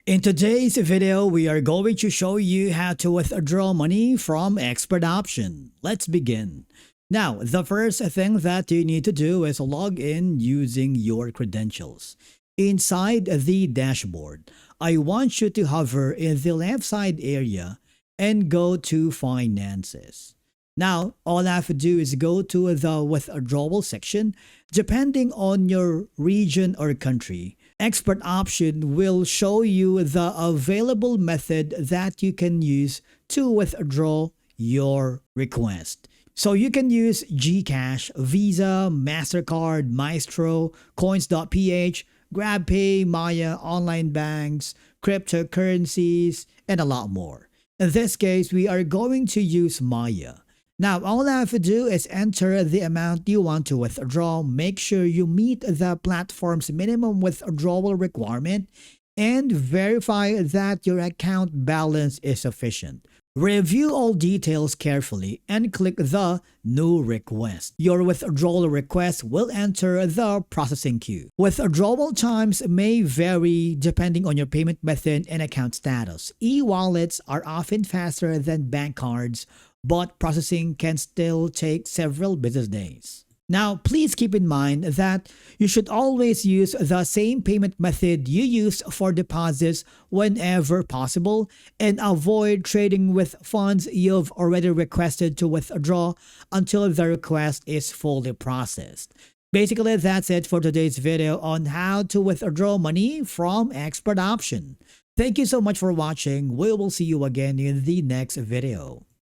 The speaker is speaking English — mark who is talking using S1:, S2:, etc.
S1: In today's video, we are going to show you how to withdraw money from Expert Option. Let's begin. Now, the first thing that you need to do is log in using your credentials. Inside the dashboard, I want you to hover in the left side area and go to Finances. Now, all I have to do is go to the withdrawal section. Depending on your region or country, Expert Option will show you the available method that you can use to withdraw your request. So you can use GCash, Visa, MasterCard, Maestro, Coins.ph, GrabPay, Maya, online banks, cryptocurrencies, and a lot more. In this case, we are going to use Maya. Now, all I have to do is enter the amount you want to withdraw, make sure you meet the platform's minimum withdrawal requirement, and verify that your account balance is sufficient. Review all details carefully and click the New Request. Your withdrawal request will enter the processing queue. Withdrawal times may vary depending on your payment method and account status. E-wallets are often faster than bank cards, but processing can still take several business days. Now, please keep in mind that you should always use the same payment method you use for deposits whenever possible and avoid trading with funds you've already requested to withdraw until the request is fully processed. Basically, that's it for today's video on how to withdraw money from Expert Option. Thank you so much for watching. We will see you again in the next video.